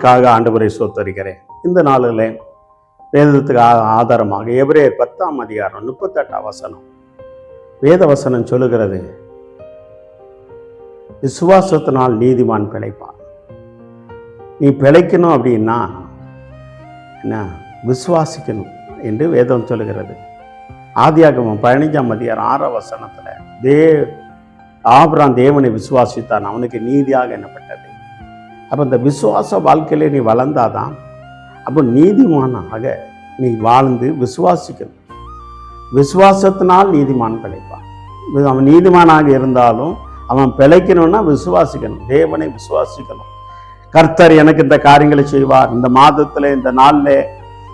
ஆண்டவரை ஸ்தோத்தரிக்கிறேன். இந்த நாளில் வேதத்துக்கு ஆதாரமாக எபிரேயர் 10ஆம் அதிகாரம் 38ஆம் வசனம். வேத வசனம் சொல்லுகிறது, விசுவாசத்தினால் நீதிமான் பிழைப்பான். நீ பிழைக்கணும் அப்படின்னா என்ன, விசுவாசிக்கணும் என்று வேதம் சொல்லுகிறது. ஆதியாகமம் 15ஆம் அதிகாரம் 6ஆம் வசனத்தில் ஆபிரகாம் தேவனை விசுவாசித்தான், அவனுக்கு நீதியாக எண்ணப்பட்டது. அப்போ இந்த விசுவாச வாழ்க்கையிலே நீ வளர்ந்தாதான் அப்போ நீதிமானாக நீ வாழ்ந்து விசுவாசிக்கணும். விசுவாசத்தினால் நீதிமான் பிழைப்பான். அவன் நீதிமானாக இருந்தாலும் அவன் பிழைக்கணும்னா விசுவாசிக்கணும், தேவனை விசுவாசிக்கணும். கர்த்தர் எனக்கு இந்த காரியங்களை செய்வார், இந்த மாதத்தில் இந்த நாளில்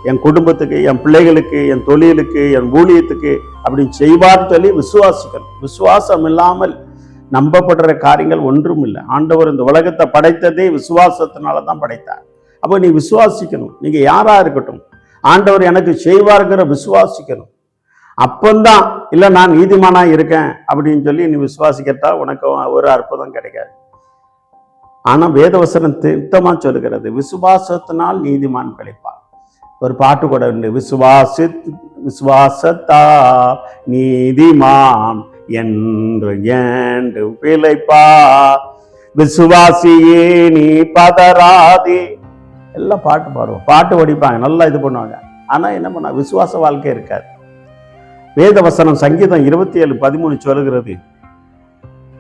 என் குடும்பத்துக்கு, என் பிள்ளைகளுக்கு, என் தொழிலுக்கு, என் ஊழியத்துக்கு அப்படின்னு செய்வார் சொல்லி விசுவாசிக்கணும். விசுவாசம் இல்லாமல் நம்பப்படுற காரியங்கள் ஒன்றும் இல்லை. ஆண்டவர் இந்த உலகத்தை படைத்ததே விசுவாசத்தினால தான் படைத்தார். அப்போ நீ விசுவாசிக்கணும். நீங்க யாரா இருக்கட்டும், ஆண்டவர் எனக்கு செய்வார்கிற விசுவாசிக்கணும். அப்பந்தான் இல்லை நான் நீதிமானா இருக்கேன் அப்படின்னு சொல்லி நீ விசுவாசிக்கட்டா உனக்கு ஒரு அற்புதம் கிடைக்காது. ஆனா வேதவசனம் திட்டமா சொல்லுகிறது, விசுவாசத்தினால் நீதிமான் பிழைப்பான். ஒரு பாட்டு கூட உண்டு, விசுவாசத்தா நீதிமான் என்று என்று பிழைப்பா, விசுவாசியே நீ பதறாதே. எல்லாம் பாட்டு பாடுவோம், பாட்டு படிப்பாங்க, நல்லா இது பண்ணுவாங்க. ஆனா என்ன பண்ண, விசுவாச வாழ்க்கை இருக்காது. வேதவசனம் சங்கீதம் 27:13 சொல்லுகிறது,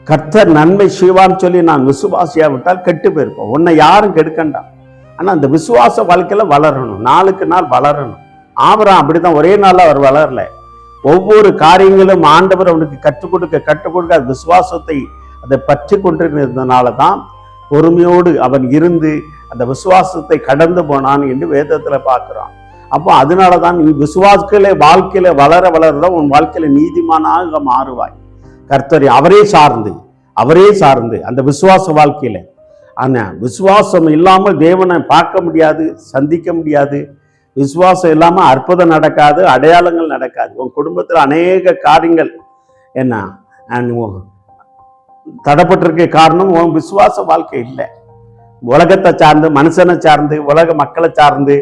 கர்த்தர் நன்மை செய்வான்னு சொல்லி நான் விசுவாசியா விட்டால் கெட்டு போயிருப்போம். உன்னை யாரும் கெடுக்கண்டாம். ஆனா அந்த விசுவாச வாழ்க்கையில வளரணும், நாளுக்கு நாள் வளரணும். ஆபிரகாம் அப்படித்தான், ஒரே நாள்ல அவர் வளரல. ஒவ்வொரு காரியங்களும் ஆண்டவர் அவனுக்கு கற்றுக் கொடுக்க விசுவாசத்தை அதை பற்றி கொண்டிருந்ததுனால தான் பொறுமையோடு அவன் இருந்து அந்த விசுவாசத்தை கடந்து போனான் என்று வேதத்துல பார்க்கிறான். அப்போ அதனாலதான் நீ வாழ்க்கையில வளரதான் உன் வாழ்க்கையில நீதிமானாக மாறுவாய். கர்த்தர் அவரே சார்ந்து அந்த விசுவாச வாழ்க்கையில. ஆனா விசுவாசம் இல்லாமல் தேவனை பார்க்க முடியாது, சந்திக்க முடியாது. விசுவாசம் இல்லாம அற்புதம் நடக்காது, அடையாளங்கள் நடக்காது. உன் குடும்பத்தில் அநேக காரியங்கள் என்ன தடப்பட்டிருக்க காரணம் உன் விசுவாச வாழ்க்கை இல்லை. உலகத்தை சார்ந்து, மனுஷனை சார்ந்து, உலக மக்களை சார்ந்து,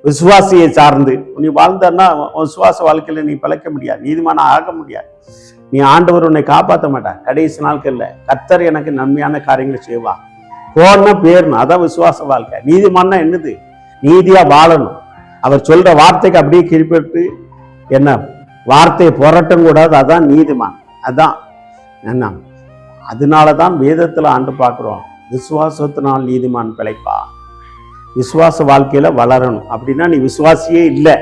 விசுவாசியை சார்ந்து நீ வாழ்ந்தன்னா உன் விசுவாச வாழ்க்கையில நீ பிழைக்க முடியாது, நீதிமான ஆக முடியாது. நீ ஆண்டவர் உன்னை காப்பாற்ற மாட்டார். கடைசி நாட்கள்ல கர்த்தர் எனக்கு நன்மையான காரியங்களை செய்வா போன பேர்னு, அதான் விசுவாச வாழ்க்கை. நீதிமான்னா என்னது, நீதியா வாழணும். அவர் சொல்ற வார்த்தைக்கு அப்படியே கீழ்பட்டு என்ன வார்த்தையை புரட்டும் கூடாது, அதான் நீதிமான். அதான் என்ன, அதனாலதான் வேதத்துல ஆண்டு பார்க்கிறோம், விசுவாசத்தினால் நீதிமான் பிழைப்பா. விசுவாச வாழ்க்கையில வளரணும். அப்படின்னா நீ விசுவாசியே இல்லை,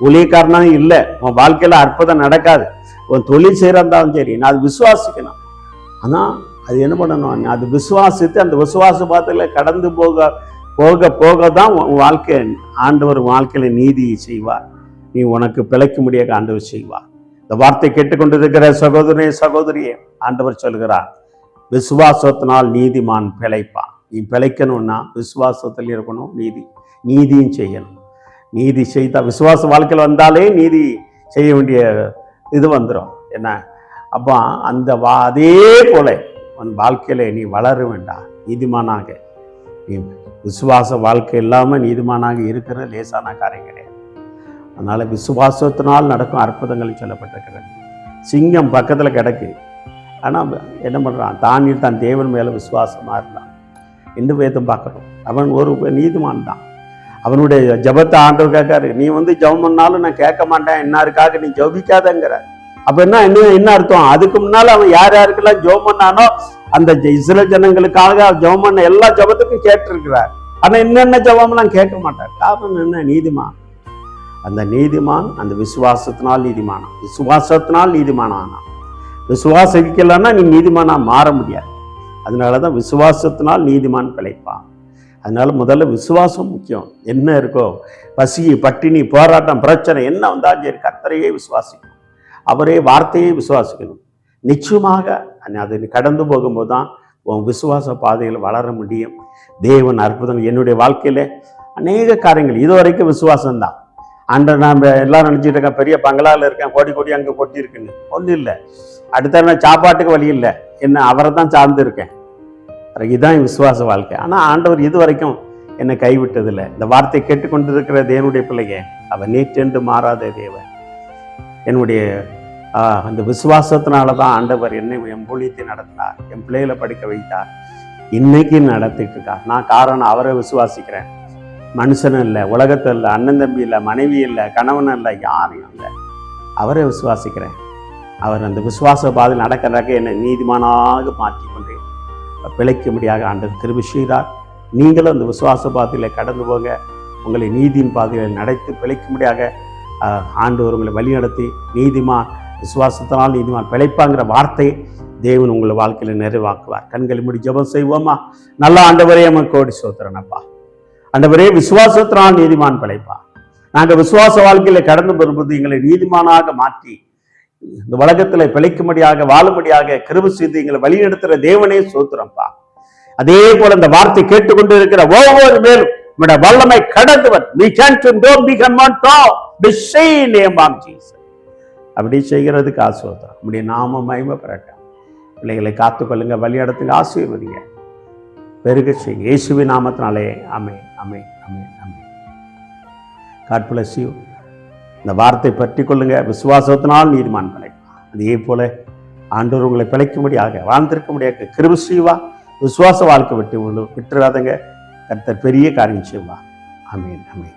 ஊழியக்காரனா இல்லை, உன் வாழ்க்கையில அற்புதம் நடக்காது. உன் தொழில் செய்யறதாலும் சரி, நான் அது விசுவாசிக்கணும். ஆனா அது என்ன பண்ணணும், அது விசுவாசித்து அந்த விசுவாச பாதையில கடந்து போக தான் உன் வாழ்க்கை, ஆண்டவர் வாழ்க்கையில நீதி செய்வார். நீ உனக்கு பிழைக்க முடியாத ஆண்டவர் செய்வார். இந்த வார்த்தை கேட்டுக்கொண்டிருக்கிற சகோதரியே ஆண்டவர் சொல்கிறார், விசுவாசத்தினால் நீதிமான் பிழைப்பான். நீ பிழைக்கணும்னா விசுவாசத்தில் இருக்கணும், நீதியும் செய்யணும். நீதி செய்தா விசுவாச வாழ்க்கையில் வந்தாலே நீதி செய்ய வேண்டிய இது வந்துடும். என்ன அப்போ அதே போல உன் வாழ்க்கையில நீ வளர வேண்டாம், நீதிமானாக. நீ விசுவாச வாழ்க்கை இல்லாமல் நீதிமானாக இருக்கிற லேசான காரியம் கிடையாது. அதனால விசுவாசத்தினால் நடக்கும் அற்புதங்கள் சொல்லப்பட்டிருக்கிறது. சிங்கம் பக்கத்தில் கிடக்கு, ஆனால் என்ன பண்ணுறான், தானியல் தான் தேவன் மேலே விசுவாசமாக இருந்தான் என்று வேதம் பார்க்குறோம். அவன் ஒரு நீதிமான் தான். அவனுடைய ஜபத்தை ஆண்டவர் கேட்காரு, நீ ஜபம் பண்ணாலும் நான் கேட்க மாட்டேன், இன்னாருக்காக நீ ஜபிக்காதங்கிற. அப்போ என்ன அர்த்தம், அதுக்கு முன்னால் அவன் யாருக்கெல்லாம் ஜபம் பண்ணானோ அந்த இஸ்ரேல் ஜனங்களுக்காக ஜபம் பண்ண எல்லா ஜபத்துக்கும் கேட்டிருக்கிறார். ஆனா என்னென்ன ஜபம்லாம் கேட்க மாட்டார். காரணம் என்ன, நீதிமான். அந்த நீதிமான் அந்த விசுவாசத்தினால் நீதிமானானா. விசுவாசிக்கலன்னா நீ நீதிமானா மாற முடியாது. அதனாலதான் விசுவாசத்தினால் நீதிமான் பிழைப்பான். அதனால முதல்ல விசுவாசம் முக்கியம். என்ன இருக்கோ, பசி, பட்டினி, போராட்டம், பிரச்சனை என்ன வந்தாலும் சரி, கர்த்தரையே விசுவாசிக்கணும், அவரே வார்த்தையை விசுவாசிக்கணும். நிச்சயமாக அது கடந்து போகும்போது தான் உன் விசுவாச பாதையில் வளர முடியும். தேவன் அற்புதம். என்னுடைய வாழ்க்கையில அநேக காரியங்கள் இதுவரைக்கும் விசுவாசம்தான். நாம் எல்லாரும் நினைச்சிட்டு இருக்கேன், பெரிய பங்களாவில் இருக்கேன், கோடி அங்கே கொட்டி இருக்குன்னு. ஒன்றும் இல்லை. அடுத்த சாப்பாட்டுக்கு வழி இல்லை, என்ன அவரை தான் சார்ந்து இருக்கேன். இதுதான் விசுவாச வாழ்க்கை. ஆனால் ஆண்டவர் இது வரைக்கும் என்னை கைவிட்டதில்லை. இந்த வார்த்தை கேட்டுக்கொண்டிருக்கிற தேவனுடைய பிள்ளைங்க, அவர் நேற்றென்று மாறாத தேவன். என்னுடைய அந்த விசுவாசத்தினால தான் ஆண்டவர் என்னை என் ஊழியத்தை நடத்தினார், என் பிள்ளைகளை படிக்க வைத்தார், இன்னைக்கு நடத்திட்டு இருக்கார். நான் காரணம் அவரை விசுவாசிக்கிறேன். மனுஷனும் இல்லை, உலகத்தில் இல்லை, அண்ணன் தம்பி இல்லை, மனைவி இல்லை, கணவன் இல்லை, யாரையும் இல்லை, அவரை விசுவாசிக்கிறேன். அவர் அந்த விசுவாச பாதையில் நடக்கிறதாக என்னை நீதிமானாக மாற்றிக்கொண்டே பிழைக்கும்படியாக ஆண்டவர் கிருபை செய்தார். நீங்களும் அந்த விசுவாச பாதையில் கடந்து போங்க. உங்களை நீதியின் பாதையில் நடத்தி பிழைக்கும்படியாக ஆண்டவர் உங்களை வழிநடத்தி நீதிமான் விசுவாசத்தினால் நீதிமான் பிழைப்பாங்கிற வார்த்தை தேவன் உங்களை வாழ்க்கையில் நிறைவாக்குவார். கண்களை மூடி ஜெபம் செய்வோமா? நல்ல ஆண்டவரே, உமக்கு கோடி ஸ்தோத்திரனப்பா. ஆண்டவரே, விசுவாசத்தினால் நீதிமான் பிழைப்பா. நாங்கள் விசுவாச வாழ்க்கையில கடந்து வரும்போது எங்களை நீதிமானாக மாற்றி இந்த உலகத்தில் பிழைக்கும்படியாக வாழும்படியாக கிருபை செய்து எங்களை வழிநடத்துகிற தேவனே ஸ்தோத்திரம்ப்பா. அதே போல இந்த வார்த்தை கேட்டுக்கொண்டு இருக்கிற ஒவ்வொரு பேரும் உம்முடைய வல்லமை கடந்தவர். அப்படி செய்கிறதுக்கு ஆசீர்வாதம். நம்முடைய நாம மகிமை பெறட்டும். பிள்ளைகளை காத்துக்கொள்ளுங்க, வழிநடத்துங்க, ஆசீர்வதிங்க, பெருக செய்யுங்க. இயேசுவின் நாமத்தினாலே ஆமென், ஆமென், ஆமென், ஆமென். God bless you. இந்த வார்த்தை பற்றி கொள்ளுங்க. விசுவாசத்தினால் நீதிமான் பிழைப்பான். அதே போல ஆண்டவர் உங்களை பிழைக்கும்படியாக வாழ்ந்திருக்கும்படியாக கிருபை செய்வா. விசுவாச வாழ்க்கை விட்டுறாதங்க. கர்த்தர் பெரிய காரியம் செய்வா. ஆமென், ஆமென்.